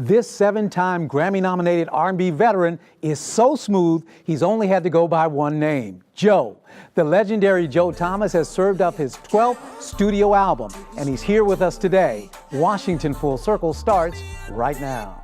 This 7-time Grammy-nominated R&B veteran is so smooth, he's only had to go by one name, Joe. The legendary Joe Thomas has served up his 12th studio album, and he's here with us today. Washington Full Circle starts right now.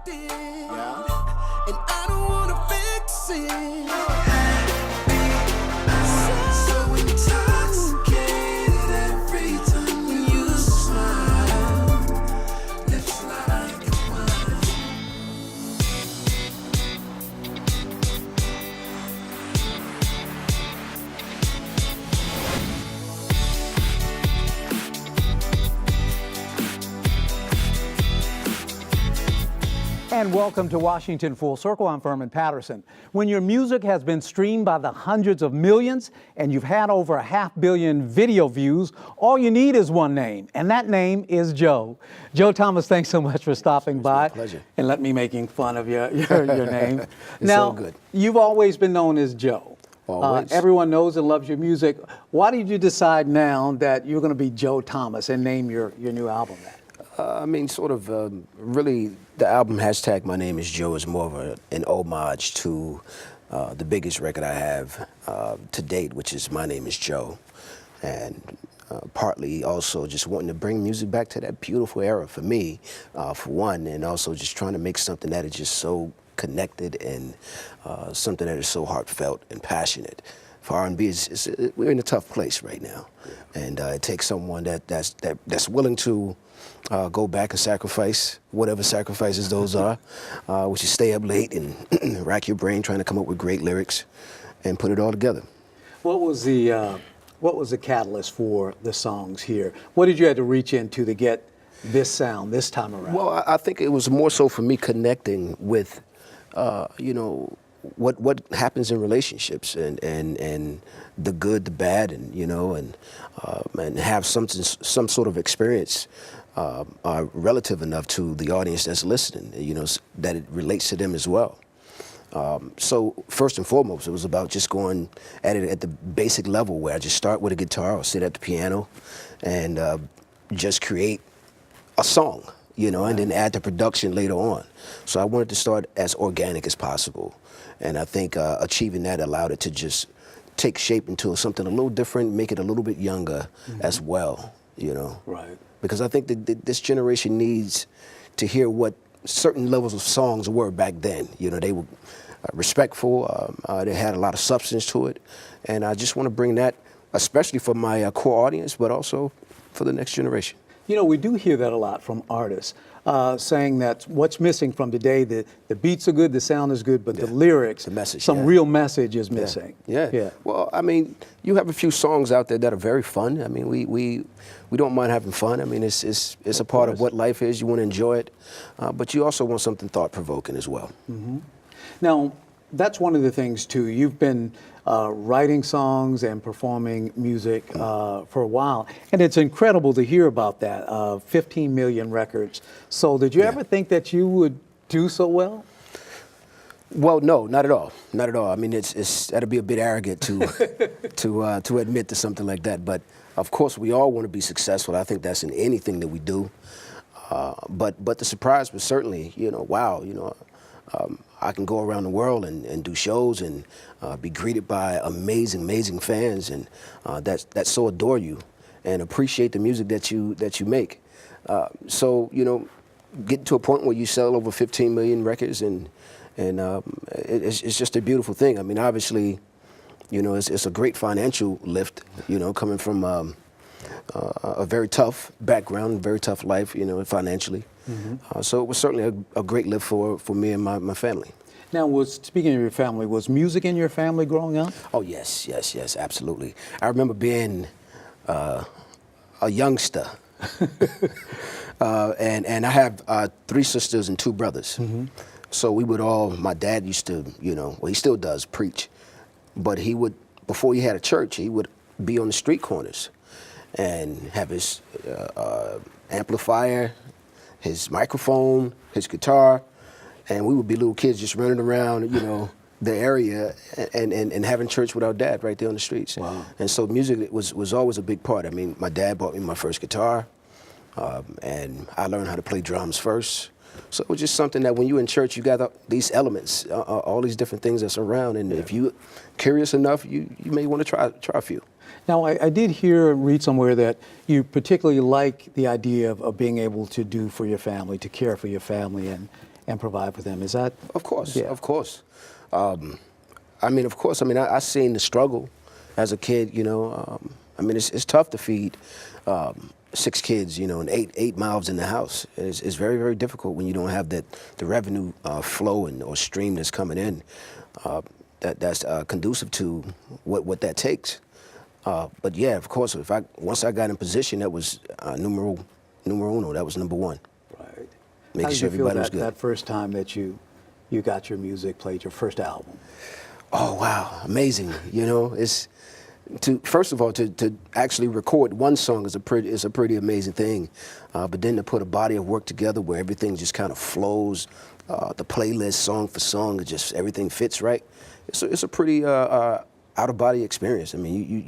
And welcome to Washington Full Circle. I'm Furman Patterson. When your music has been streamed by the hundreds of millions and you've had over 500 million video views, all you need is one name, and that name is Joe. Joe Thomas, thanks so much for stopping by. It's my pleasure. And let me making fun of your name. It's now, all good. You've always been known as Joe. Always. Everyone knows and loves your music. Why did you decide now that you're going to be Joe Thomas and name your new album that? Really, the album hashtag My Name is Joe is more of an homage to the biggest record I have to date, which is My Name is Joe. And partly also just wanting to bring music back to that beautiful era for me, for one, and also just trying to make something that is just so connected and something that is so heartfelt and passionate. For R&B, we're in a tough place right now, and it takes someone that's willing to go back and sacrifice whatever sacrifices those are, which is stay up late and rack your brain trying to come up with great lyrics and put it all together. What was the catalyst for the songs here? What did you have to reach into to get this sound this time around? Well, I think it was more so for me connecting with, what happens in relationships and the good, the bad, and have some sort of experience relative enough to the audience that's listening, that it relates to them as well. So first and foremost, it was about just going at it at the basic level where I just start with a guitar or sit at the piano and just create a song, and then add the production later on. So I wanted to start as organic as possible. And I think achieving that allowed it to just take shape into something a little different, make it a little bit younger as well, Right. Because I think that this generation needs to hear what certain levels of songs were back then. They were respectful, they had a lot of substance to it. And I just want to bring that, especially for my core audience, but also for the next generation. We do hear that a lot from artists, saying that what's missing from today, the beats are good, the sound is good, but the lyrics, the message, some real message is missing. Yeah. Well, you have a few songs out there that are very fun. We don't mind having fun. It's a part of what life is. You want to enjoy it, but you also want something thought-provoking as well. Mm-hmm. Now, that's one of the things, too. You've been writing songs and performing music for a while, and it's incredible to hear about that. 15 million records sold. Did you ever think that you would do so well? Well, no, not at all. Not at all. That'd be a bit arrogant to admit to something like that. But of course, we all want to be successful. I think that's in anything that we do. But the surprise was certainly, wow, I can go around the world and do shows and be greeted by amazing fans and that so adore you and appreciate the music that you make. So getting to a point where you sell over 15 million records and it's just a beautiful thing. Obviously, it's a great financial lift. Coming from a very tough background, very tough life, financially. Mm-hmm. So it was certainly a great lift for me and my family. Now, speaking of your family, was music in your family growing up? Oh, yes, absolutely. I remember being a youngster, and I have 3 sisters and 2 brothers. Mm-hmm. So we would my dad used to, he still does, preach, but he would, before he had a church, he would be on the street corners and have his amplifier, his microphone, his guitar, and we would be little kids just running around, the area and having church with our dad right there on the streets. Wow. And so music was always a big part. My dad bought me my first guitar, and I learned how to play drums first. So it was just something that when you're in church, you got these elements, all these different things that's around, and if you're curious enough, you may want to try a few. Now, I did hear and read somewhere that you particularly like the idea of being able to do for your family, to care for your family and provide for them. Is that? Of course, Yeah. of course. I mean, of course. I mean, I seen the struggle as a kid. You know, I mean, it's tough to feed 6 kids. You know, and eight mouths in the house. It's very, very difficult when you don't have the revenue flowing or stream that's coming in. That's conducive to what that takes. But yeah, of course, once I got in position, that was numero uno. That was number one. Right. Making How did sure you feel everybody was good. that first time that you got your music played, your first album? Oh wow, amazing! You know, first of all to actually record one song is a pretty amazing thing, but then to put a body of work together where everything just kind of flows, the playlist song for song, everything fits right. It's a pretty out of body experience. I mean,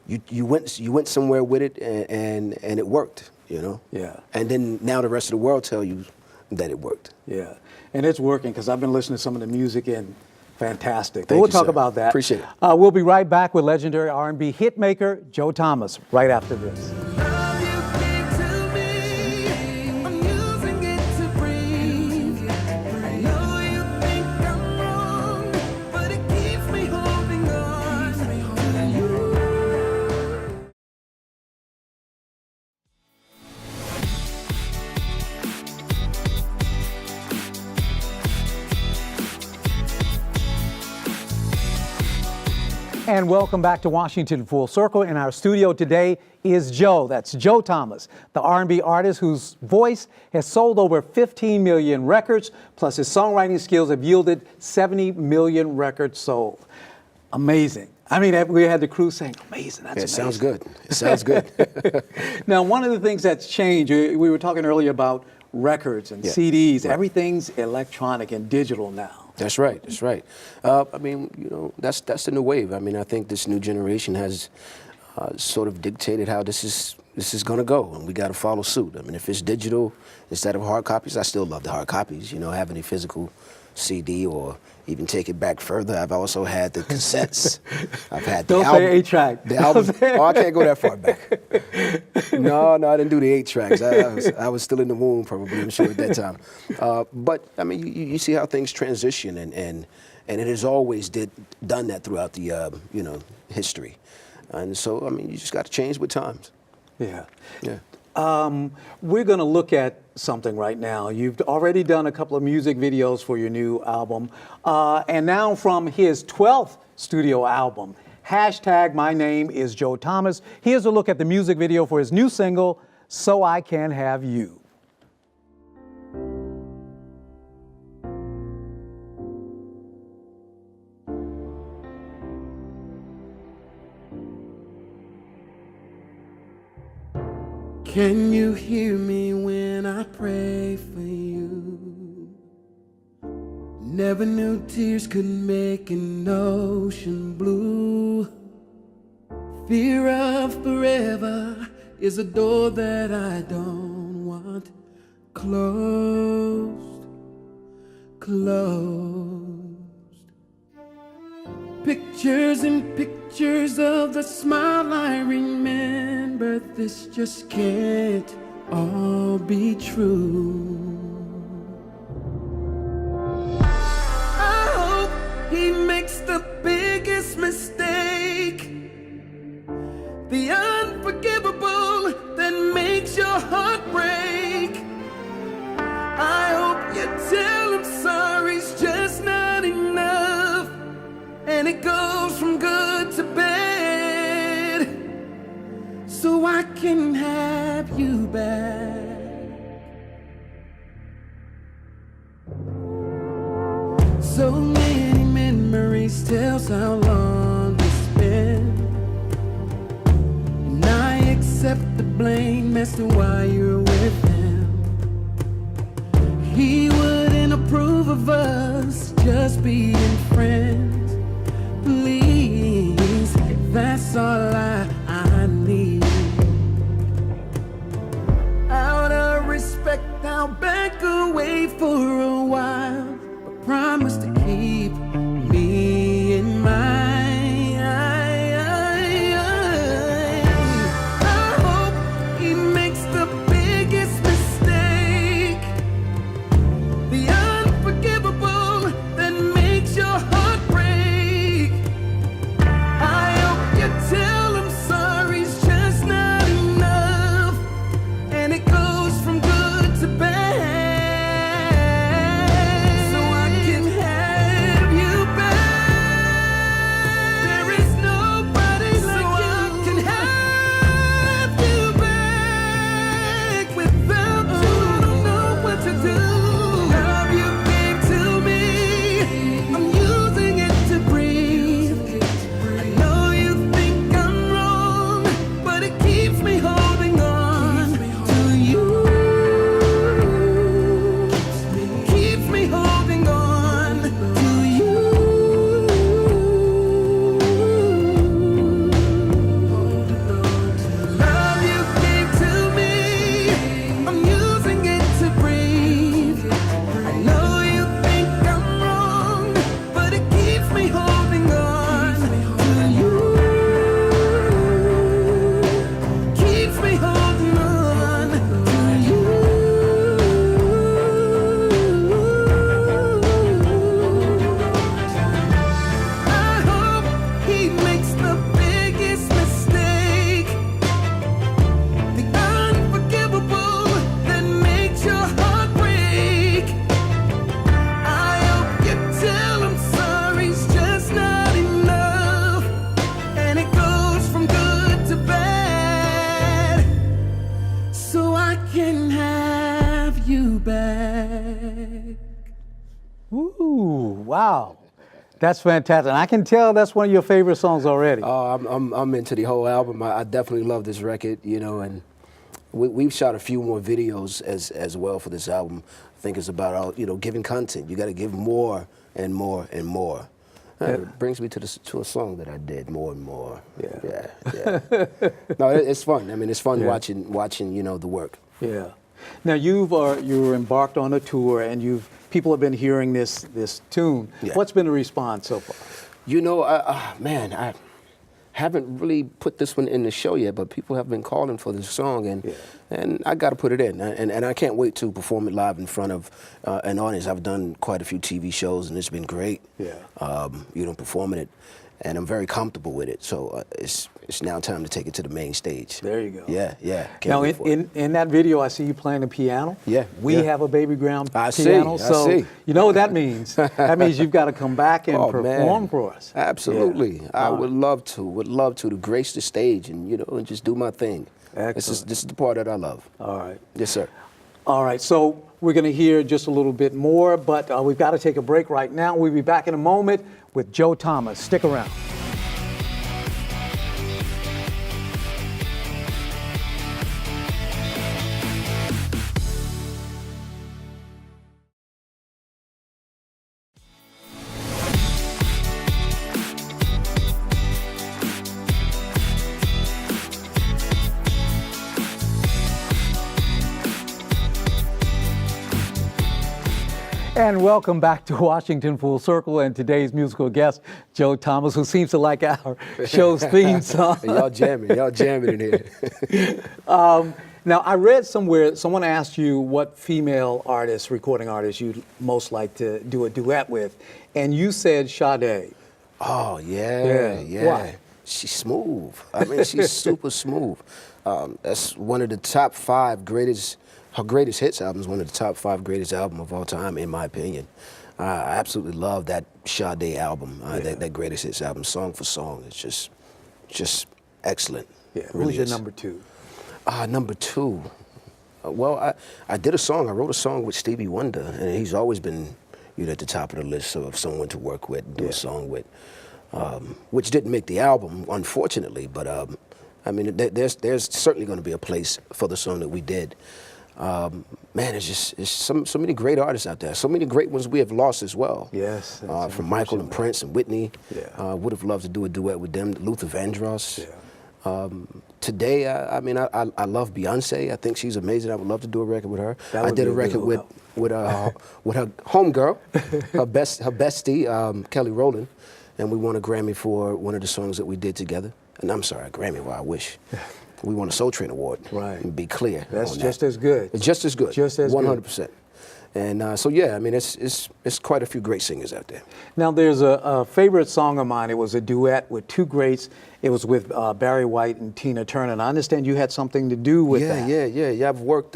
you went somewhere with it and it worked. You know. Yeah. And then now the rest of the world tell you that it worked. Yeah, and it's working because I've been listening to some of the music and fantastic. But Thank we'll you, talk sir. about that. Appreciate it. We'll be right back with legendary R&B hitmaker Joe Thomas right after this. And welcome back to Washington Full Circle. In our studio today is Joe. That's Joe Thomas, the R&B artist whose voice has sold over 15 million records, plus his songwriting skills have yielded 70 million records sold. Amazing. I mean, we had the crew saying, amazing, that's amazing. Sounds good. It sounds good. Now, one of the things that's changed, we were talking earlier about records and CDs. Right. Everything's electronic and digital now. That's right. That's right. I mean, you know, that's the new wave. I mean, I think this new generation has sort of dictated how this is going to go, and we got to follow suit. I mean, if it's digital instead of hard copies, I still love the hard copies. You know, having a physical CD, or even take it back further, I've also had the cassettes. I've had the Don't album. say 8-track. The album. Oh, I can't go that far back. No, I didn't do the 8 tracks. I was still in the womb, probably, I'm sure, at that time. But I mean, you see how things transition, and it has always done that throughout the history, and so I mean, you just got to change with times. Yeah. Yeah. We're going to look at something right now. You've already done a couple of music videos for your new album. And now from his 12th studio album, #My Name is Joe Thomas. Here's a look at the music video for his new single, So I Can Have You. Can you hear me when I pray for you? Never knew tears could make an ocean blue. Fear of forever is a door that I don't want closed. Pictures and pictures of the smile I remember. This just can't all be true. I hope he makes the biggest mistake, the unforgivable that makes your heart break. I hope you tell him sorry's just not enough, and it goes from good to bad, so I can have you back. So many memories tells how long it's been, and I accept the blame as to why you're with him. He wouldn't approve of us just being friends. Please, that's all I need. Out of respect, I'll back away. Wow. That's fantastic. And I can tell that's one of your favorite songs already. I'm into the whole album. I definitely love this record, you know, and we've shot a few more videos as well for this album. I think it's about, you know, giving content. You got to give more and more and more. It brings me to a song that I did, More and More. Yeah. Yeah. No, it's fun. I mean, it's fun watching, you know, the work. Yeah. Now you're embarked on a tour, and people have been hearing this tune. Yeah. What's been the response so far? You know, man, I haven't really put this one in the show yet, but people have been calling for this song, and I got to put it in, and I can't wait to perform it live in front of an audience. I've done quite a few TV shows, and it's been great. Yeah. You know, performing it, and I'm very comfortable with it. So it's now time to take it to the main stage. There you go. Yeah. Can't Now, wait for it. in that video, I see you playing the piano. Yeah, We yeah. have a baby ground I piano. see, I So see. you know what that means? That means you've got to come back and Oh, perform man. for us. Absolutely. Yeah. I would love to grace the stage and, you know, and just do my thing. This Excellent. is the part that I love. All right. Yes, sir. All right, so we're going to hear just a little bit more, but we've got to take a break right now. We'll be back in a moment with Joe Thomas. Stick around. And welcome back to Washington Full Circle, and today's musical guest, Joe Thomas, who seems to like our show's theme song. Y'all jamming in here. Now, I read somewhere, someone asked you what female artist, recording artist, you'd most like to do a duet with, and you said Sade. Oh, yeah. Why? She's smooth. I mean, she's super smooth. That's one of the top 5 greatest. Her greatest hits album is one of the top 5 greatest albums of all time, in my opinion. I absolutely love that Sade album, that greatest hits album, song for song. It's just excellent. Yeah. It really Who's your is. number 2? Number 2. Well, I did a song. I wrote a song with Stevie Wonder, and he's always been, you know, at the top of the list of someone to work with, do a song with, which didn't make the album, unfortunately. But I mean, there's certainly going to be a place for the song that we did. Man, it's so many great artists out there. So many great ones we have lost as well. Yes. From Michael and Prince and Whitney. Yeah. Would have loved to do a duet with them. Luther Vandross. Yeah. Today, I mean, I love Beyonce. I think she's amazing. I would love to do a record with her. That I would did be a a good record with her homegirl, her bestie, Kelly Rowland, and we won a Grammy for one of the songs that we did together. And I'm sorry, a Grammy. Well, I wish. We won a Soul Train Award. Right. And be clear. That's on just that. as good. It's just as good. Just as 100%. And so yeah, I mean, it's quite a few great singers out there. Now, there's a favorite song of mine. It was a duet with 2 greats. It was with Barry White and Tina Turner. And I understand you had something to do with that. Yeah. I've worked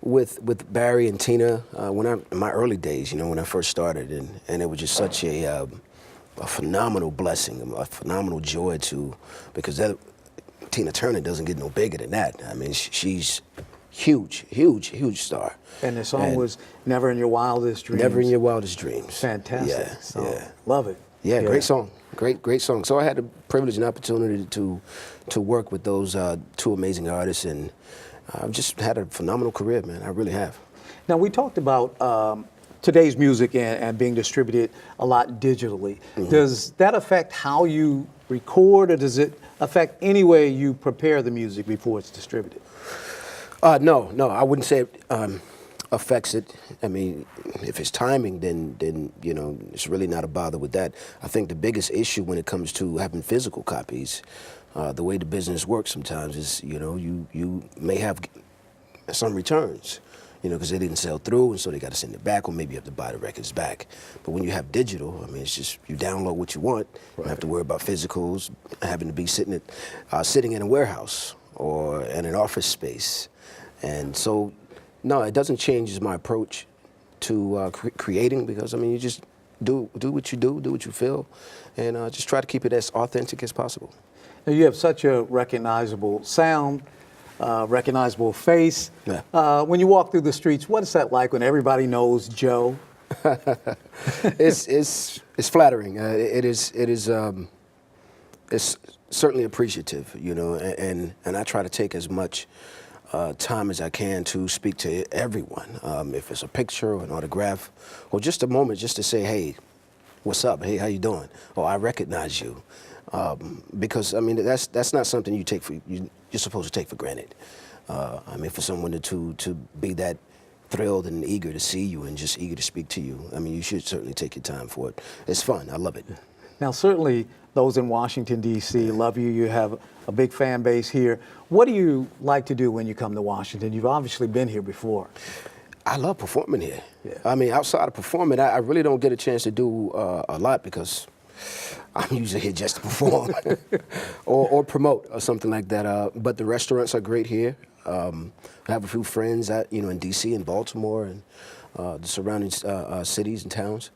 with Barry and Tina in my early days. You know, when I first started, and it was just such a phenomenal blessing, a phenomenal joy because Tina Turner doesn't get no bigger than that. I mean, she's huge star. And the song was Never in Your Wildest Dreams. Never in Your Wildest Dreams. Fantastic. Yeah. Love it. Yeah, great song. Great song. So I had the privilege and opportunity to work with those 2 amazing artists, and I've just had a phenomenal career, man. I really have. Now, we talked about today's music and being distributed a lot digitally. Mm-hmm. Does that affect how you record, or does it affect any way you prepare the music before it's distributed? No, I wouldn't say it affects it. I mean, if it's timing, then you know, it's really not a bother with that. I think the biggest issue when it comes to having physical copies, the way the business works sometimes is, you know, you may have some returns, you know, because they didn't sell through, and so they got to send it back, or maybe you have to buy the records back. But when you have digital, I mean, it's just you download what you want. You don't have to worry about physicals having to be sitting in a warehouse or in an office space. And so, no, it doesn't change my approach to creating, because, I mean, you just do what you do what you feel, and just try to keep it as authentic as possible. Now, you have such a recognizable sound, recognizable face. Yeah. When you walk through the streets, what is that like when everybody knows Joe? It's flattering. It's certainly appreciative, you know, and I try to take as much time as I can to speak to everyone. If it's a picture or an autograph, or just a moment, just to say, hey, what's up? Hey, how you doing? Oh, I recognize you, because I mean that's not something you're supposed to take for granted. I mean, for someone to be that thrilled and eager to see you and just eager to speak to you, I mean, you should certainly take your time for it. It's fun. I love it. Now, certainly those in Washington, D.C. love you. You have a big fan base here. What do you like to do when you come to Washington? You've obviously been here before. I love performing here. Yeah. I mean, outside of performing, I really don't get a chance to do a lot because I'm usually here just to perform or promote or something like that. But the restaurants are great here. I have a few friends in D.C. and Baltimore and the surrounding cities and towns.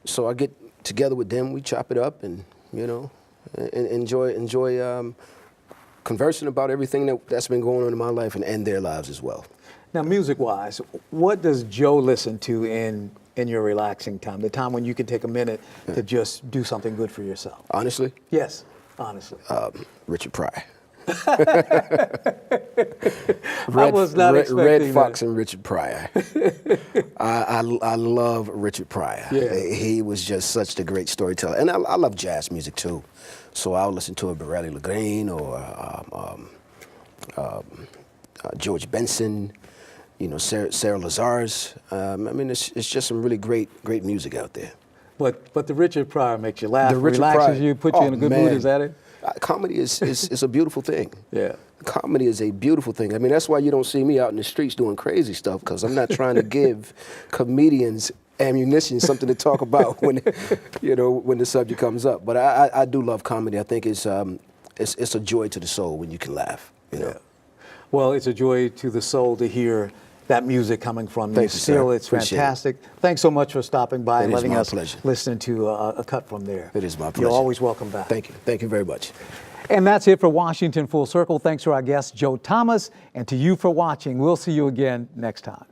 So I get together with them, we chop it up and, you know, and enjoy conversing about everything that's been going on in my life and their lives as well. Now, music-wise, what does Joe listen to in your relaxing time, the time when you can take a minute to just do something good for yourself? Honestly? Yes, honestly. Richard Pryor. I was not expecting Red Fox that. and Richard Pryor. I love Richard Pryor. Yeah. He was just such a great storyteller. And I love jazz music too. So I'll listen to a Barely Legrand or George Benson, you know, Sarah Lazar's. I mean, it's just some really great music out there. But the Richard Pryor makes you laugh, The Richard relaxes Pryor. you, puts you in a good mood, is that it? Comedy is a beautiful thing. Yeah. Comedy is a beautiful thing. I mean, that's why you don't see me out in the streets doing crazy stuff, because I'm not trying to give comedians ammunition, something to talk about when the subject comes up. But I do love comedy. I think it's a joy to the soul when you can laugh. You know. Yeah. Well, it's a joy to the soul to hear that music coming from you. Thank you, Still, sir. it's Appreciate fantastic. Thanks so much for stopping by and It is letting my us pleasure. listen to a cut from there. It is my You're pleasure. always welcome back. Thank you. Thank you very much. And that's it for Washington Full Circle. Thanks to our guest, Joe Thomas, and to you for watching. We'll see you again next time.